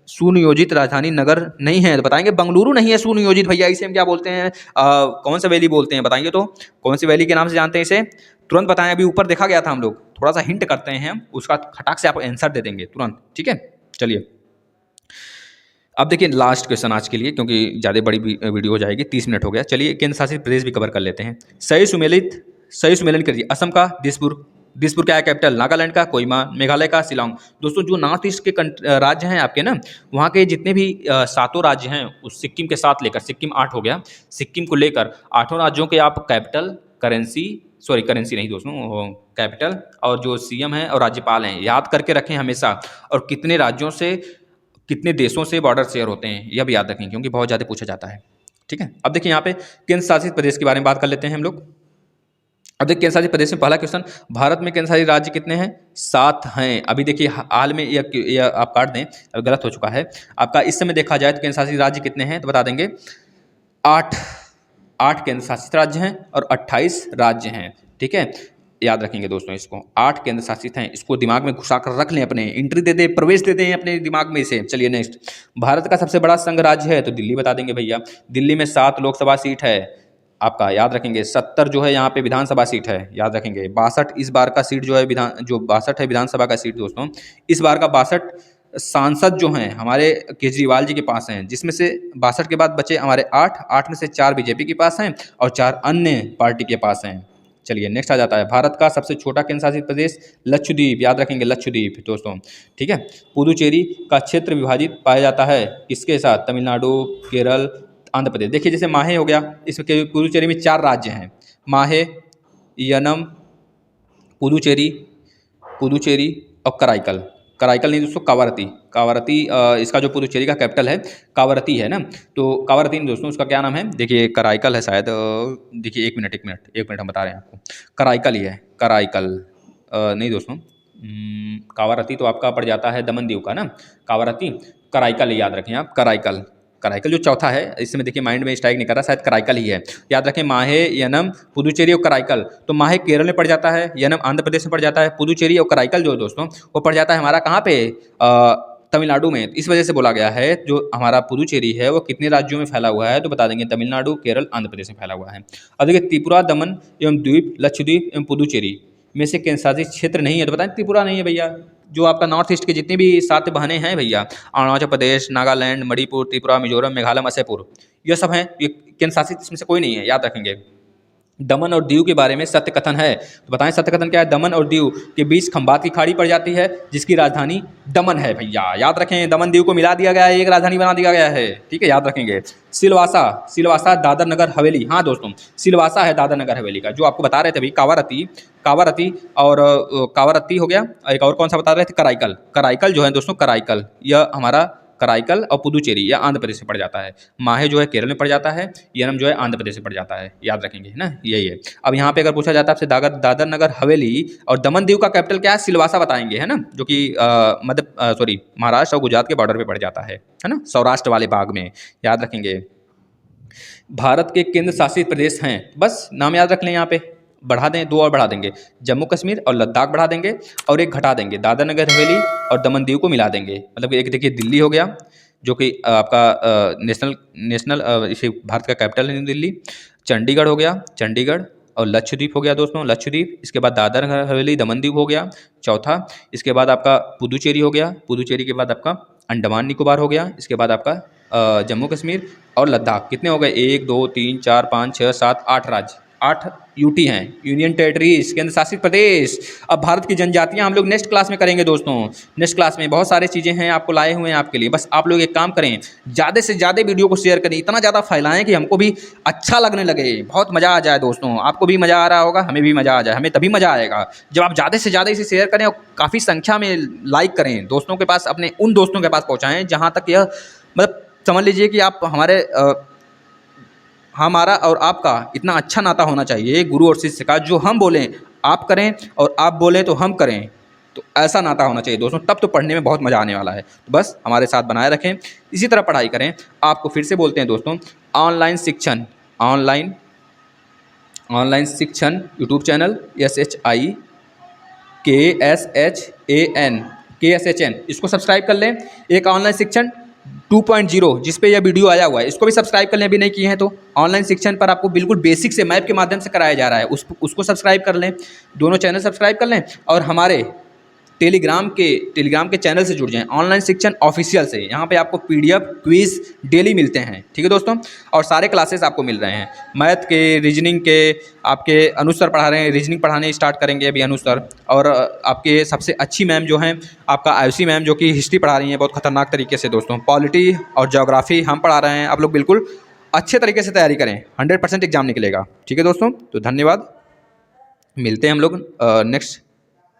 सुनियोजित राजधानी नगर नहीं है तो बताएंगे बंगलुरु नहीं है सुनियोजित भैया, इसे हम क्या बोलते हैं? कौन सा वैली बोलते हैं बताइए तो, कौन सी वैली के नाम से जानते हैं इसे? तुरंत बताएं, अभी ऊपर देखा गया था हम लोग, थोड़ा सा हिंट करते हैं हम, उसका खटाक से आप आंसर दे देंगे तुरंत, ठीक है। चलिए, अब देखिए लास्ट क्वेश्चन आज के लिए, क्योंकि ज़्यादा बड़ी वीडियो हो जाएगी, 30 मिनट हो गया। चलिए, केंद्र शासित प्रदेश भी कवर कर लेते हैं। सही सुमेलन करिए। असम का दिसपुर, दिसपुर क्या है कैपिटल? नागालैंड का कोहिमा, मेघालय का शिलांग। दोस्तों, जो नॉर्थ ईस्ट के राज्य हैं आपके ना, वहाँ के जितने भी 7 राज्य हैं, उस सिक्किम के साथ लेकर, सिक्किम 8 हो गया, सिक्किम को लेकर 8 राज्यों के आप कैपिटल, करेंसी नहीं दोस्तों, कैपिटल और जो सीएम है और राज्यपाल हैं, याद करके रखें हमेशा। और कितने राज्यों से, कितने देशों से बॉर्डर शेयर होते हैं, यह भी याद रखें, क्योंकि बहुत ज़्यादा पूछा जाता है, ठीक है। अब देखिए यहाँ पे केंद्र शासित प्रदेश के बारे में बात कर लेते हैं हम लोग। अब देखिए केंद्र शासित प्रदेश में पहला क्वेश्चन, भारत में केंद्र शासित राज्य कितने हैं? 7 हैं। अभी देखिए हाल में यह आप काट दें, अब गलत हो चुका है आपका। इस समय देखा जाए तो केंद्र शासित राज्य कितने हैं तो बता देंगे 8 केंद्र शासित राज्य हैं और 28 राज्य हैं, ठीक है। याद रखेंगे दोस्तों इसको, 8 केंद्र शासित हैं, इसको दिमाग में घुसा कर रख लें, अपने एंट्री दे दें, प्रवेश दे दें अपने दिमाग में इसे। चलिए नेक्स्ट, भारत का सबसे बड़ा संघ राज्य है तो दिल्ली बता देंगे भैया। दिल्ली में 7 लोकसभा सीट है आपका, याद रखेंगे। 70 जो है यहाँ पे विधानसभा सीट है, याद रखेंगे। 62 इस बार का सीट जो है 62 है विधानसभा का सीट दोस्तों। इस बार का 62 सांसद जो हैं हमारे केजरीवाल जी के पास हैं, जिसमें से 62 के बाद बचे हमारे 8 में से 4 बीजेपी के पास हैं और 4 अन्य पार्टी के पास हैं। चलिए नेक्स्ट आ जाता है, भारत का सबसे छोटा केंद्र शासित प्रदेश लक्षद्वीप, याद रखेंगे लक्षद्वीप दोस्तों, ठीक है। पुदुचेरी का क्षेत्र विभाजित पाया जाता है किसके साथ? तमिलनाडु, केरल, आंध्र प्रदेश। देखिए जैसे माहे हो गया, इसमें पुदुचेरी में 4 राज्य हैं, माहे, यनम, पुदुचेरी और कराईकल नहीं दोस्तों, कावारती इसका जो पुदुचेरी का कैपिटल है कावारती है ना, तो कावारती नहीं दोस्तों, उसका क्या नाम है? देखिए कराईकल है शायद, देखिए एक मिनट हम बता रहे हैं आपको, कराईकल ही है, कराईकल नहीं दोस्तों, कावारती तो आपका पड़ जाता है दमन दीव का ना, कावारती, कराईकल याद रखें आप, कराईकल जो चौथा है, इसमें देखिए माइंड में स्ट्राइक नहीं कर रहा, शायद कराईकल ही है, याद रखें। माहे, यनम, पुदुचेरी और कराईकल। तो माहे केरल में पड़ जाता है, यनम आंध्र प्रदेश में पड़ जाता है, पुदुचेरी और कराईकल जो है दोस्तों वो पड़ जाता है हमारा कहाँ पे? तमिलनाडु में। इस वजह से बोला गया है जो हमारा पुदुचेरी है वो कितने राज्यों में फैला हुआ है तो बता देंगे तमिलनाडु, केरल, आंध्र प्रदेश में फैला हुआ है। अब देखिए त्रिपुरा, दमन एवं द्वीप, लक्षद्वीप एवं पुदुचेरी में से केंद्र शासित क्षेत्र नहीं है तो बताएं त्रिपुरा नहीं है भैया। जो आपका नॉर्थ ईस्ट के जितने भी 7 बहने हैं भैया, अरुणाचल प्रदेश, नागालैंड, मणिपुर, त्रिपुरा, मिजोरम, मेघालय, मणिपुर, ये सब हैं, ये केंद्र शासित इसमें से कोई नहीं है, याद रखेंगे। दमन और दीव के बारे में सत्य कथन है तो बताएं सत्य कथन क्या है? दमन और दीव के बीच खंबात की खाड़ी पड़ जाती है जिसकी राजधानी दमन है भैया, याद रखें। दमन दीव को मिला दिया गया है, एक राजधानी बना दिया गया है, ठीक है, याद रखेंगे। सिलवासा दादर नगर हवेली, हाँ दोस्तों सिलवासा है दादर नगर हवेली का, जो आपको बता रहे थे अभी कावारती हो गया, एक और कौन सा बता रहे थे? कराईकल जो है दोस्तों, कराईकल यह हमारा कराईकल और पुदुचेरी या आंध्र प्रदेश से पड़ जाता है। माहे जो है केरल में पड़ जाता है, यनम जो है आंध्र प्रदेश से पड़ जाता है, याद रखेंगे है ना, यही है। अब यहाँ पे अगर पूछा जाता है आपसे दादर नगर हवेली और दमन दीव का कैपिटल क्या है? सिलवासा बताएंगे, है ना, जो कि महाराष्ट्र और गुजरात के बॉर्डर पे पड़ जाता है ना, सौराष्ट्र वाले भाग में, याद रखेंगे। भारत के केंद्र शासित प्रदेश हैं, बस नाम याद रख लें, यहाँ पे बढ़ा दें, 2 और बढ़ा देंगे, जम्मू कश्मीर और लद्दाख बढ़ा देंगे और एक घटा देंगे, दादर नगर हवेली और दमन दीव को मिला देंगे। मतलब एक देखिए दिल्ली हो गया जो कि आपका नेशनल इसे भारत का कैपिटल है दिल्ली। चंडीगढ़ हो गया, चंडीगढ़ और लक्षद्वीप हो गया दोस्तों, लक्षद्वीप। इसके बाद दादर हवेली दमन दीव हो गया चौथा। इसके बाद आपका पुदुचेरी हो गया, पुदुचेरी के बाद आपका अंडमान निकोबार हो गया। इसके बाद आपका जम्मू कश्मीर और लद्दाख। कितने हो गए? 1 2 3 4 5 6 7 8 राज्य, 8 यूटी हैं, यूनियन टेरिटरीज, केंद्र शासित प्रदेश। अब भारत की जनजातियां हम लोग नेक्स्ट क्लास में करेंगे दोस्तों। नेक्स्ट क्लास में बहुत सारी चीज़ें हैं आपको लाए हुए हैं आपके लिए। बस आप लोग एक काम करें, ज़्यादा से ज़्यादा वीडियो को शेयर करें, इतना ज़्यादा फैलाएं कि हमको भी अच्छा लगने लगे, बहुत मज़ा आ जाए दोस्तों। आपको भी मज़ा आ रहा होगा, हमें भी मज़ा आ जाए। हमें तभी मज़ा आएगा जब आप ज़्यादा से ज़्यादा इसे शेयर करें और काफ़ी संख्या में लाइक करें, दोस्तों के पास, अपने उन दोस्तों के पास पहुँचाएँ जहाँ तक यह मतलब समझ लीजिए कि आप हमारा और आपका इतना अच्छा नाता होना चाहिए गुरु और शिष्य का, जो हम बोलें आप करें और आप बोलें तो हम करें, तो ऐसा नाता होना चाहिए दोस्तों। तब तो पढ़ने में बहुत मज़ा आने वाला है। तो बस हमारे साथ बनाए रखें, इसी तरह पढ़ाई करें। आपको फिर से बोलते हैं दोस्तों, ऑनलाइन शिक्षण, ऑनलाइन शिक्षण यूट्यूब चैनल SHIKSHAN, इसको सब्सक्राइब कर लें। एक ऑनलाइन शिक्षण 2.0 जिस पे यह वीडियो आया हुआ है, इसको भी सब्सक्राइब कर लें अभी नहीं किए हैं तो। ऑनलाइन शिक्षण पर आपको बिल्कुल बेसिक से मैप के माध्यम से कराया जा रहा है, उसको सब्सक्राइब कर लें। दोनों चैनल सब्सक्राइब कर लें और हमारे टेलीग्राम के चैनल से जुड़ जाएं, ऑनलाइन शिक्षण ऑफिशियल से। यहाँ पे आपको PDF क्विज डेली मिलते हैं, ठीक है दोस्तों। और सारे क्लासेस आपको मिल रहे हैं, मैथ के, रीजनिंग के, आपके अनुसर पढ़ा रहे हैं, रीजनिंग पढ़ाने स्टार्ट करेंगे अभी अनुसर। और आपके सबसे अच्छी मैम जो हैं आपका आयुषी मैम, जो कि हिस्ट्री पढ़ा रही हैं बहुत खतरनाक तरीके से दोस्तों। पॉलिटी और ज्योग्राफी हम पढ़ा रहे हैं, आप लोग बिल्कुल अच्छे तरीके से तैयारी करें, 100% एग्जाम निकलेगा, ठीक है दोस्तों। तो धन्यवाद, मिलते हैं हम लोग नेक्स्ट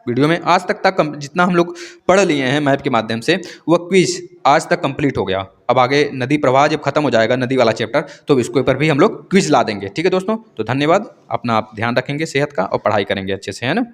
वीडियो में। आज तक जितना हम लोग पढ़ लिए हैं मैप के माध्यम से, वह क्विज आज तक कंप्लीट हो गया। अब आगे नदी प्रवाह जब खत्म हो जाएगा, नदी वाला चैप्टर, तो इसके ऊपर भी हम लोग क्विज ला देंगे, ठीक है दोस्तों। तो धन्यवाद, अपना आप ध्यान रखेंगे सेहत का और पढ़ाई करेंगे अच्छे से, है ना।